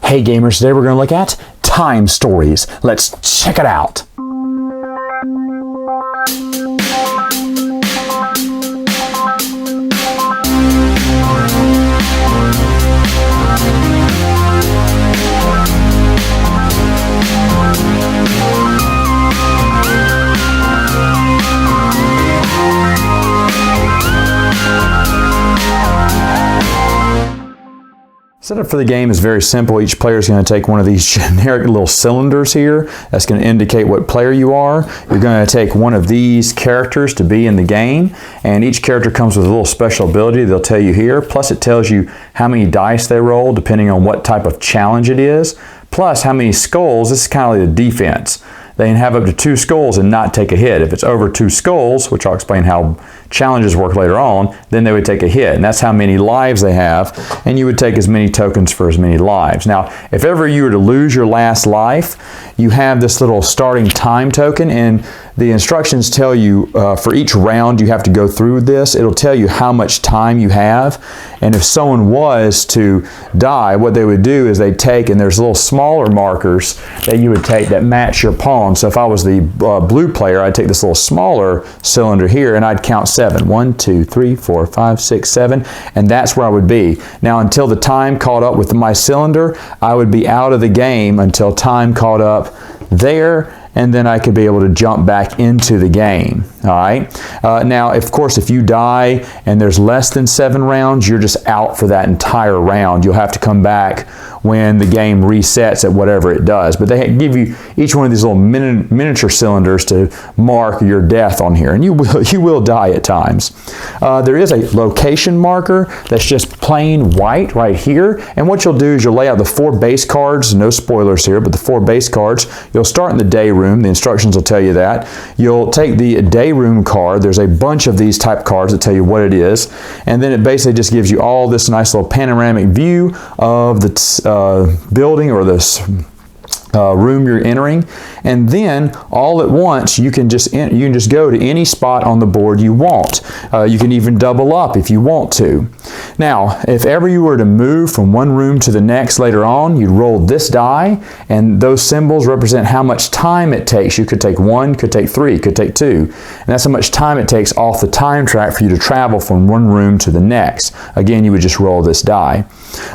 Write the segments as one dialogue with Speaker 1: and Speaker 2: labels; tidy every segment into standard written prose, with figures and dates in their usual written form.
Speaker 1: Hey gamers, today we're going to look at time stories. Let's check it out. Setup for the game is very simple. Each player is going to take one of these generic little cylinders here. That's going to indicate what player you are. You're going to take one of these characters to be in the game, and each character comes with a little special ability they'll tell you here. Plus it tells you how many dice they roll depending on what type of challenge it is. Plus how many skulls. This is kind of like the defense. They can have up to 2 skulls and not take a hit. If it's over 2 skulls, which I'll explain how challenges work later on, then they would take a hit. And that's how many lives they have. And you would take as many tokens for as many lives. Now, if ever you were to lose your last life, you have this little starting time token, and the instructions tell you for each round you have to go through this. It'll tell you how much time you have. And if someone was to die, what they would do is they'd take, and there's little smaller markers that you would take that match your pawn. So if I was the blue player, I'd take this little smaller cylinder here and I'd count 7. 1, 2, 3, 4, 5, 6, 7, and that's where I would be. Now until the time caught up with my cylinder, I would be out of the game until time caught up there, and then I could be able to jump back into the game. All right. Now, of course, if you die and there's less than 7 rounds, you're just out for that entire round. You'll have to come back when the game resets at whatever it does. But they give you each one of these little miniature cylinders to mark your death on here, and you will die at times. There is a location marker that's just plain white right here, and what you'll do is you'll lay out the 4 base cards. No spoilers here, but the 4 base cards. You'll start in the day room. The instructions will tell you that. You'll take the day room card. There's a bunch of these type cards that tell you what it is, and then it basically just gives you all this nice little panoramic view of the building or this room you're entering, and then all at once you can just go to any spot on the board you want. You can even double up if you want to. Now, if ever you were to move from one room to the next later on, you'd roll this die, and those symbols represent how much time it takes. You could take 1, could take 3, could take 2, and that's how much time it takes off the time track for you to travel from one room to the next. Again, you would just roll this die.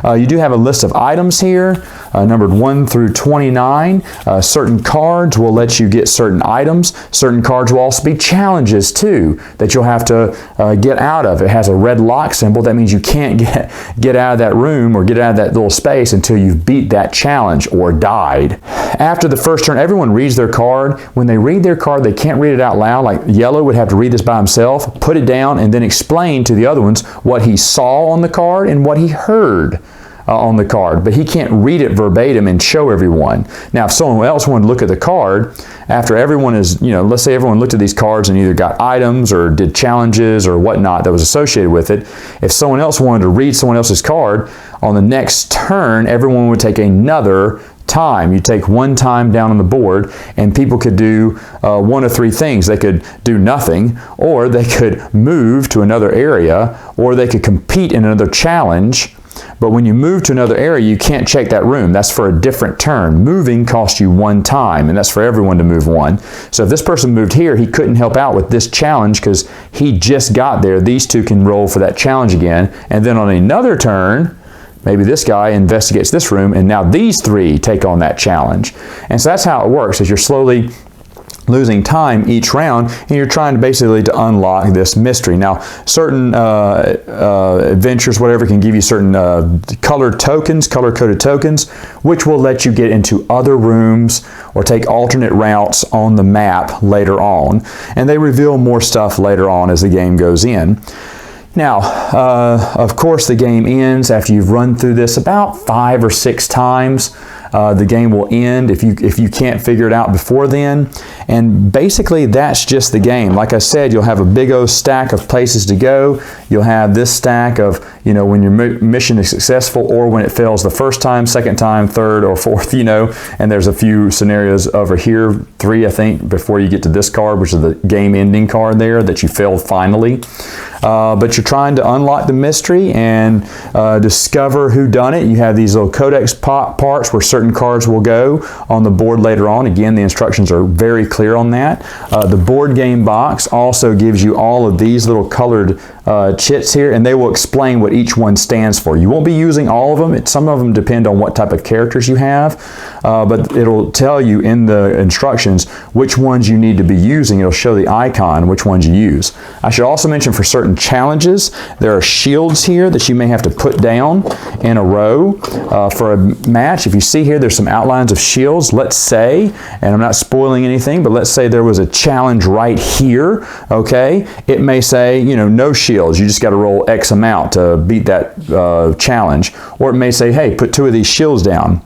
Speaker 1: You do have a list of items here, numbered 1 through 29. Certain cards will let you get certain items. Certain cards will also be challenges too that you'll have to get out of. It has a red lock symbol. That means you can't get out of that room or get out of that little space until you've beat that challenge or died. After the first turn, everyone reads their card. When they read their card, they can't read it out loud. Like yellow would have to read this by himself, put it down, and then explain to the other ones what he saw on the card and what he heard on the card, but he can't read it verbatim and show everyone. Now, if someone else wanted to look at the card, after everyone is, let's say everyone looked at these cards and either got items or did challenges or whatnot that was associated with it, if someone else wanted to read someone else's card, on the next turn, everyone would take another time. You take 1 time down on the board, and people could do 1 of 3 things. They could do nothing, or they could move to another area, or they could compete in another challenge. But when you move to another area, you can't check that room. That's for a different turn. Moving costs you 1 time, and that's for everyone to move 1. So if this person moved here, he couldn't help out with this challenge because he just got there. These 2 can roll for that challenge again. And then on another turn, maybe this guy investigates this room, and now these 3 take on that challenge. And so that's how it works, is you're slowly losing time each round, and you're trying to basically to unlock this mystery. Now, certain adventures, whatever, can give you certain color-coded tokens, which will let you get into other rooms or take alternate routes on the map later on. And they reveal more stuff later on as the game goes in. Now, of course, the game ends after you've run through this about 5 or 6 times. The game will end if you can't figure it out before then. And basically, that's just the game. Like I said, you'll have a big old stack of places to go. You'll have this stack of, when your mission is successful or when it fails the first time, second time, third, or fourth, and there's a few scenarios over here, 3, I think, before you get to this card, which is the game ending card there that you failed finally. but you're trying to unlock the mystery and discover who done it. You have these little codex parts where certain cards will go on the board later on. Again, the instructions are very clear on that. The board game box also gives you all of these little colored chits here, and they will explain what each one stands for. You won't be using all of them. Some of them depend on what type of characters you have, but it'll tell you in the instructions which ones you need to be using. It'll show the icon which ones you use. I should also mention for certain challenges, there are shields here that you may have to put down in a row for a match. If you see here, there's some outlines of shields. Let's say, and I'm not spoiling anything, but let's say there was a challenge right here, okay? It may say, you know, no shields. You just got to roll X amount to beat that challenge. Or it may say, hey, put 2 of these shields down.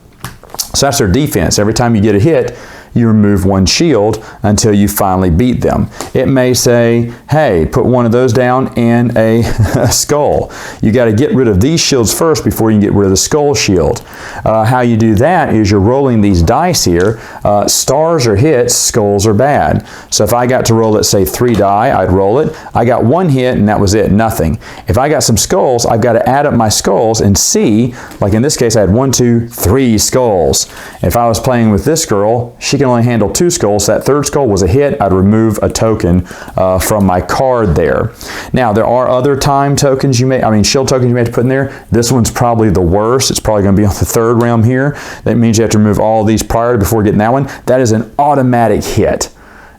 Speaker 1: So that's their defense. Every time you get a hit, you remove 1 shield until you finally beat them. It may say, hey, put 1 of those down and a skull. You got to get rid of these shields first before you can get rid of the skull shield. How you do that is you're rolling these dice here. Stars are hits, skulls are bad. So if I got to roll, let's say 3 die, I'd roll it. I got 1 hit and that was it, nothing. If I got some skulls, I've got to add up my skulls and see, like in this case, I had 1, 2, 3 skulls. If I was playing with this girl, she can only handle 2 skulls. That 3rd skull was a hit. I'd remove a token from my card there. Now, there are other time tokens shield tokens you may have to put in there. This one's probably the worst. It's probably going to be on the 3rd realm here. That means you have to remove all of these prior before getting that one. That is an automatic hit.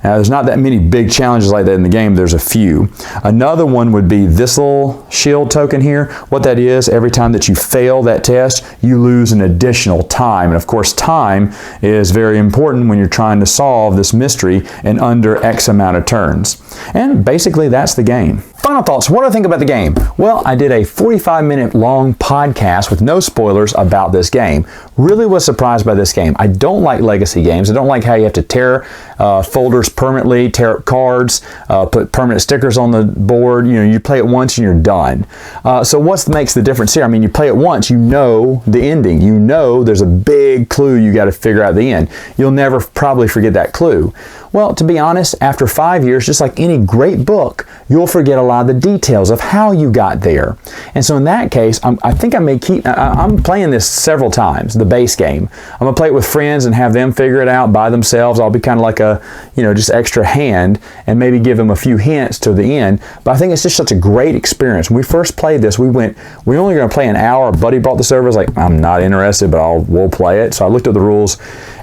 Speaker 1: Now, there's not that many big challenges like that in the game. There's a few. Another one would be this little shield token here. What that is, every time that you fail that test, you lose an additional time. And of course, time is very important when you're trying to solve this mystery in under X amount of turns. And basically, that's the game. Final thoughts. What do I think about the game? Well, I did a 45-minute long podcast with no spoilers about this game. Really was surprised by this game. I don't like legacy games. I don't like how you have to tear folders permanently, tear up cards, put permanent stickers on the board. You know, you play it once and you're done. So what makes the difference here? I mean, you play it once, you know the ending. You know there's a big clue you got to figure out the end. You'll never probably forget that clue. Well, to be honest, after 5 years, just like any great book, you'll forget a lot of the details of how you got there. And so in that case, I think I may keep, I'm playing this several times, the base game. I'm going to play it with friends and have them figure it out by themselves. I'll be kind of like a, just extra hand and maybe give them a few hints to the end. But I think it's just such a great experience. When we first played this, we're only going to play an hour. A buddy brought this over. I was like, I'm not interested, but we'll play it. So I looked at the rules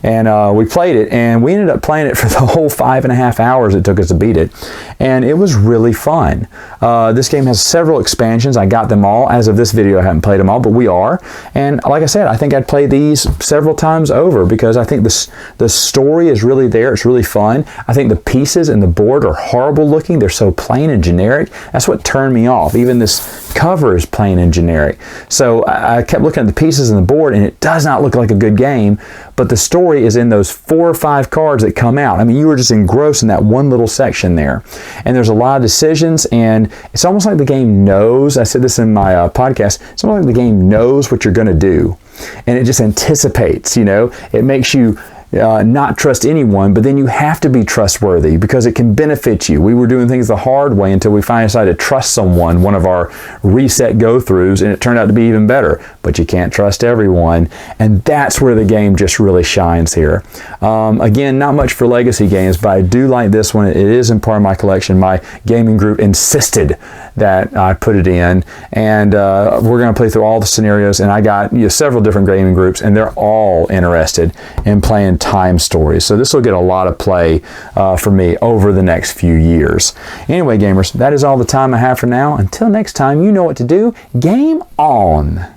Speaker 1: and we played it, and we ended up playing it for the whole 5.5 hours it took us to beat it. And it was really fun. This game has several expansions. I got them all. As of this video, I haven't played them all, but we are. And like I said, I think I'd play these several times over because I think the story is really there. It's really fun. I think the pieces and the board are horrible looking. They're so plain and generic. That's what turned me off. Even this cover is plain and generic. So I kept looking at the pieces and the board, and it does not look like a good game, but the story is in those 4 or 5 cards that come out. I mean, you were just engrossed in that one little section there. And there's a lot of decisions, and it's almost like the game knows. I said this in my podcast. It's almost like the game knows what you're going to do, and it just anticipates. It makes you not trust anyone, but then you have to be trustworthy because it can benefit you. We were doing things the hard way until we finally decided to trust someone, one of our reset go-throughs, and it turned out to be even better. But you can't trust everyone, and that's where the game just really shines here. Again, not much for legacy games, but I do like this one. It is in part of my collection. My gaming group insisted that I put it in, and we're going to play through all the scenarios, and I got several different gaming groups, and they're all interested in playing time stories. So this will get a lot of play for me over the next few years. Anyway, gamers, that is all the time I have for now. Until next time, you know what to do. Game on!